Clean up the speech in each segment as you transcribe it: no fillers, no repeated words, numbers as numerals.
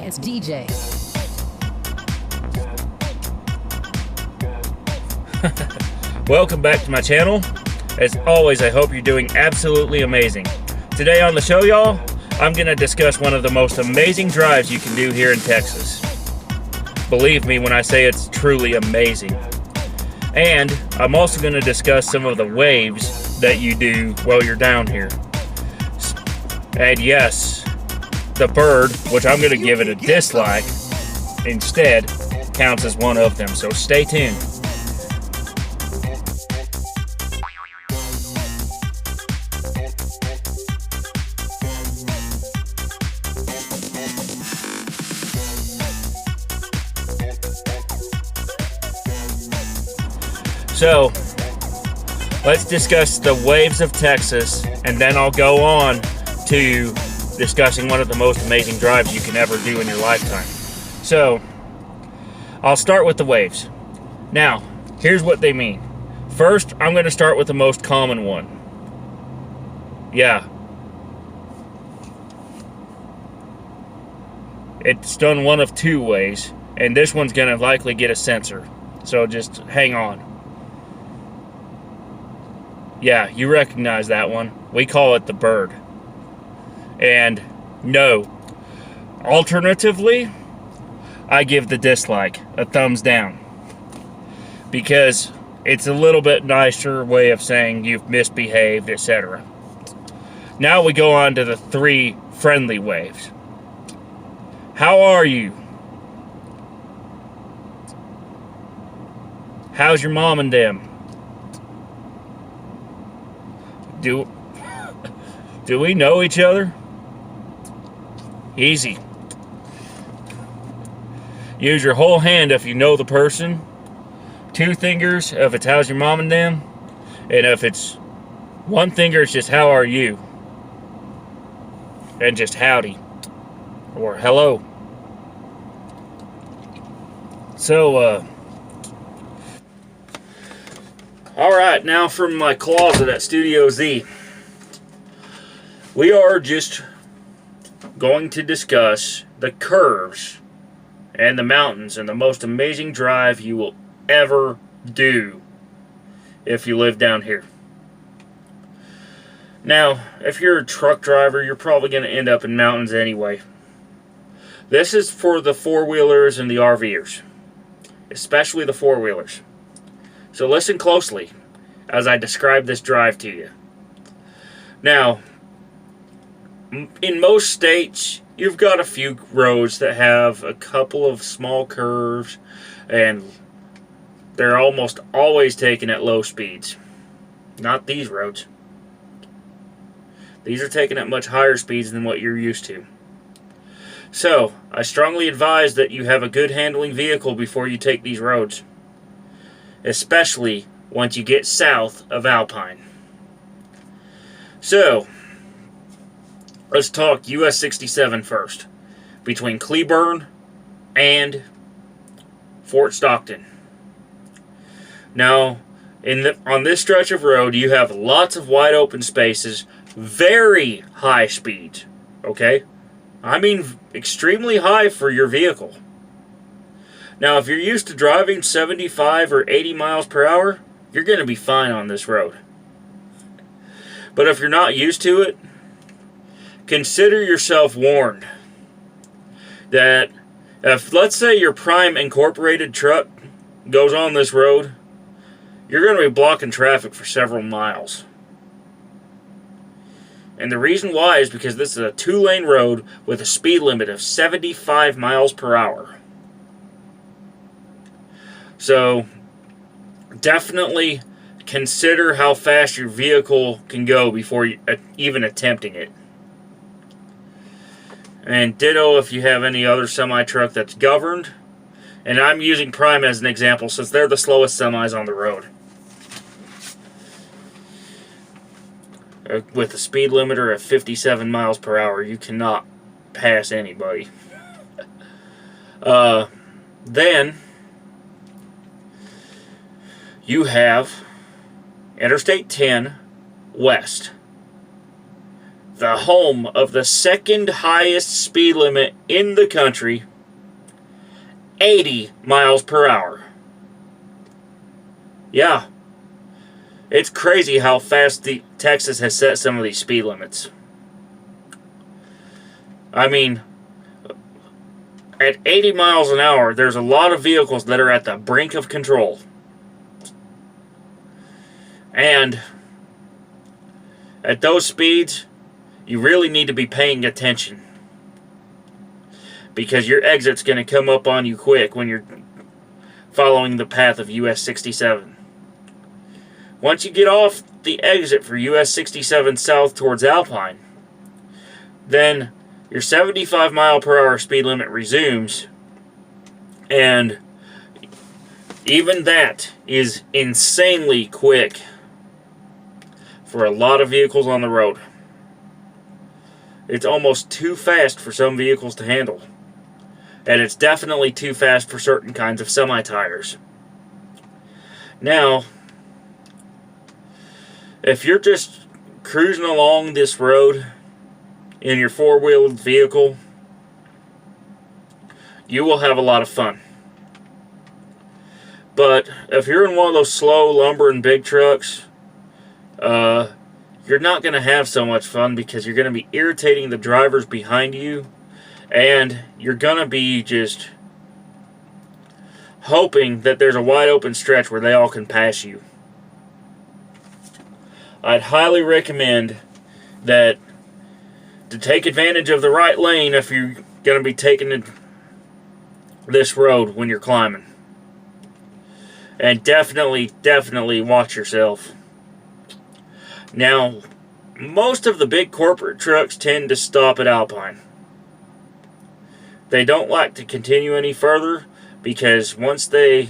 dance DJ. Welcome back to my channel. As always, I hope you're doing absolutely amazing. Today on the show, y'all, I'm going to discuss one of the most amazing drives you can do here in Texas. Believe me when I say it's truly amazing. And I'm also going to discuss some of the waves that you do while you're down here. And yes, the bird, which I'm going to give it a dislike instead, counts as one of them. So stay tuned. So, let's discuss the waves of Texas, and then I'll go on to discussing one of the most amazing drives you can ever do in your lifetime. So, I'll start with the waves. Now, here's what they mean. First, I'm going to start with the most common one. Yeah. It's done one of two ways, and this one's going to likely get a censor. So just hang on. Yeah, you recognize that one. We call it the bird. And no. Alternatively, I give the dislike a thumbs down. Because it's a little bit nicer way of saying you've misbehaved, etc. Now we go on to the three friendly waves. How are you? How's your mom and them? Do we know each other? Easy. Use your whole hand if you know the person. Two fingers if it's how's your mom and them. And if it's one finger, it's just how are you? And just howdy. Or hello. So, alright, now from my closet at Studio Z. We are just going to discuss the curves and the mountains and the most amazing drive you will ever do if you live down here. Now, if you're a truck driver, you're probably going to end up in mountains anyway. This is for the four-wheelers and the RVers, especially the four-wheelers. So listen closely as I describe this drive to you. Now, in most states, you've got a few roads that have a couple of small curves, and they're almost always taken at low speeds. Not these roads. These are taken at much higher speeds than what you're used to. So, I strongly advise that you have a good handling vehicle before you take these roads. Especially once you get south of Alpine. So, let's talk US 67 first, between Cleburne and Fort Stockton. Now, on this stretch of road, you have lots of wide open spaces, very high speeds, okay? I mean, extremely high for your vehicle. Now, if you're used to driving 75 or 80 miles per hour, you're going to be fine on this road. But if you're not used to it, consider yourself warned that if, let's say, your prime incorporated truck goes on this road, you're going to be blocking traffic for several miles. And the reason why is because this is a two-lane road with a speed limit of 75 miles per hour. So, definitely consider how fast your vehicle can go before even attempting it. And ditto if you have any other semi-truck that's governed. And I'm using Prime as an example since they're the slowest semis on the road. With a speed limiter of 57 miles per hour, you cannot pass anybody. Then, you have Interstate 10 west the home of the second highest speed limit in the country, 80 miles per hour. Yeah. It's crazy how fast Texas has set some of these speed limits. I mean, at 80 miles an hour, there's a lot of vehicles that are at the brink of control. And at those speeds, you really need to be paying attention, because your exit's going to come up on you quick when you're following the path of US 67. Once you get off the exit for US 67 south towards Alpine, then your 75 mile per hour speed limit resumes, and even that is insanely quick for a lot of vehicles on the road. It's almost too fast for some vehicles to handle, and it's definitely too fast for certain kinds of semi-tires. Now, if you're just cruising along this road in your four-wheeled vehicle, you will have a lot of fun. But if you're in one of those slow lumbering big trucks, you're not going to have so much fun, because you're going to be irritating the drivers behind you, and you're going to be just hoping that there's a wide open stretch where they all can pass you. I'd highly recommend that to take advantage of the right lane if you're going to be taking this road when you're climbing. And definitely watch yourself. Now, most of the big corporate trucks tend to stop at Alpine. They don't like to continue any further, because once there's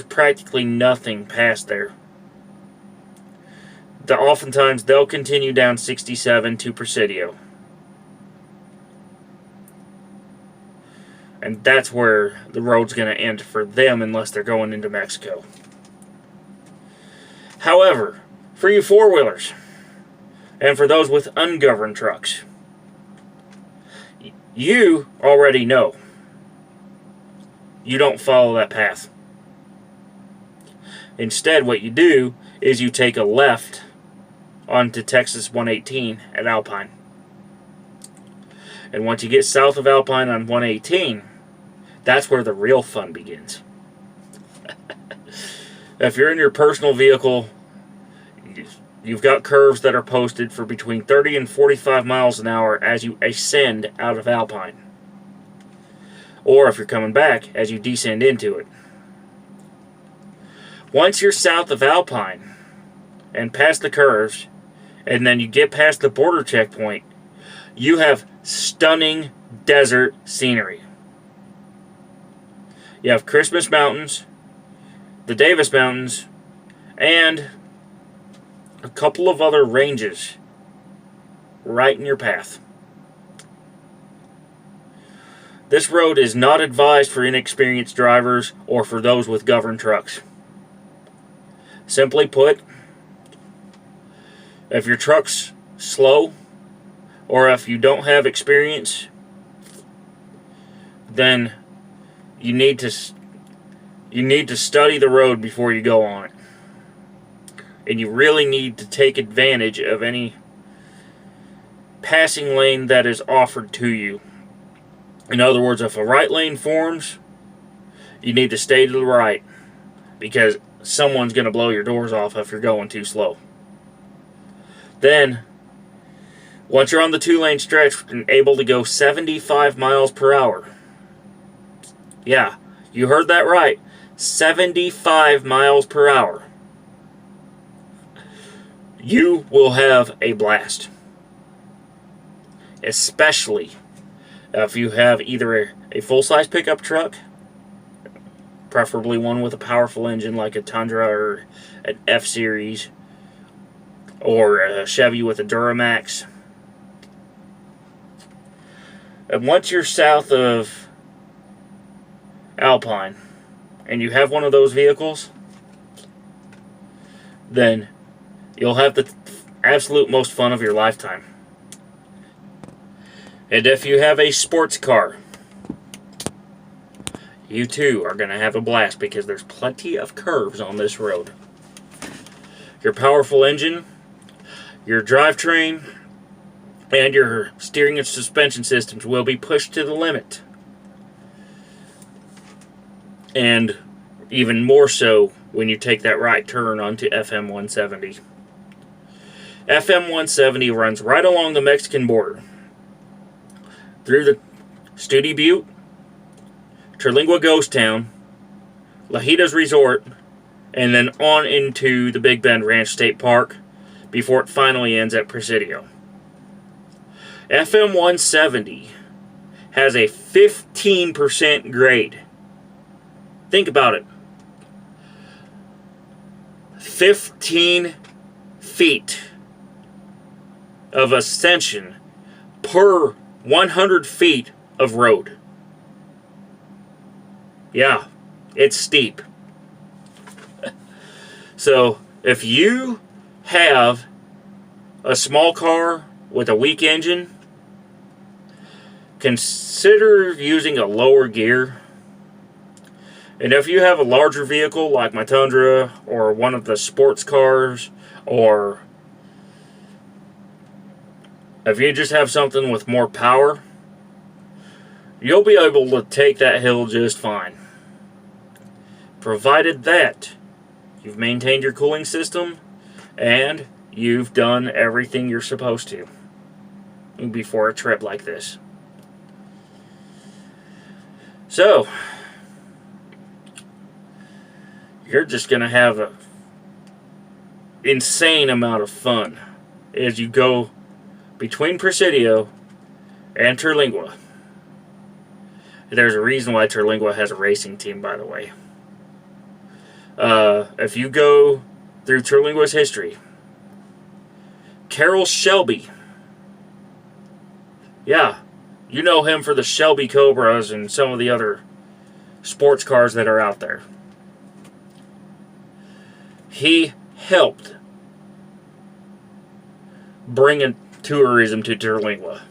practically nothing past there. Oftentimes, they'll continue down 67 to Presidio. And that's where the road's going to end for them, unless they're going into Mexico. However, for you four-wheelers, and for those with ungoverned trucks, you already know you don't follow that path. Instead, what you do is you take a left onto Texas 118 at Alpine. And once you get south of Alpine on 118, that's where the real fun begins. If you're in your personal vehicle, you've got curves that are posted for between 30 and 45 miles an hour as you ascend out of Alpine. Or if you're coming back, as you descend into it. Once you're south of Alpine and past the curves, and then you get past the border checkpoint, you have stunning desert scenery. You have Christmas Mountains, the Davis Mountains, and a couple of other ranges right in your path. This road is not advised for inexperienced drivers or for those with governed trucks. Simply put, if your truck's slow, or if you don't have experience, then you need to study the road before you go on it. And you really need to take advantage of any passing lane that is offered to you. In other words, if a right lane forms, you need to stay to the right, because someone's going to blow your doors off if you're going too slow. Then, once you're on the two-lane stretch and able to go 75 miles per hour, yeah, you heard that right, 75 miles per hour, you will have a blast. Especially if you have either a full-size pickup truck, preferably one with a powerful engine like a Tundra or an F-Series, or a Chevy with a Duramax. And once you're south of Alpine and you have one of those vehicles, then you'll have the absolute most fun of your lifetime. And if you have a sports car, you too are going to have a blast because there's plenty of curves on this road. Your powerful engine, your drivetrain, and your steering and suspension systems will be pushed to the limit. And even more so when you take that right turn onto FM 170. FM 170 runs right along the Mexican border, through the Studi Butte, Terlingua Ghost Town, Lajitas Resort, and then on into the Big Bend Ranch State Park before it finally ends at Presidio. FM 170 has a 15% grade. Think about it. 15 feet of ascension per 100 feet of road. Yeah, it's steep. So, if you have a small car with a weak engine, consider using a lower gear. And if you have a larger vehicle like my Tundra or one of the sports cars, or if you just have something with more power, you'll be able to take that hill just fine. Provided that you've maintained your cooling system and you've done everything you're supposed to before a trip like this. So, you're just going to have an insane amount of fun as you go between Presidio and Terlingua. There's a reason why Terlingua has a racing team, by the way. If you go through Terlingua's history, Carroll Shelby, yeah, you know him for the Shelby Cobras and some of the other sports cars that are out there. He helped bring in tourism to Terlingua.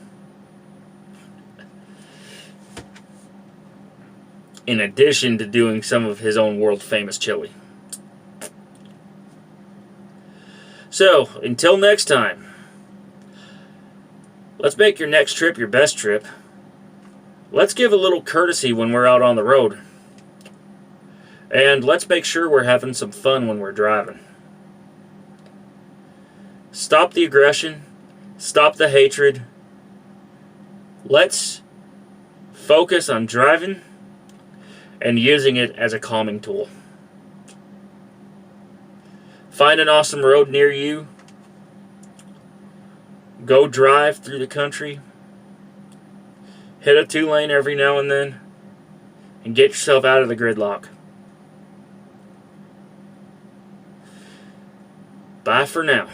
In addition to doing some of his own world-famous chili. So, until next time, let's make your next trip your best trip. Let's give a little courtesy when we're out on the road. And let's make sure we're having some fun when we're driving. Stop the aggression. Stop the hatred. Let's focus on driving and using it as a calming tool. Find an awesome road near you. Go drive through the country. Hit a 2-lane every now and then. And get yourself out of the gridlock. Bye for now.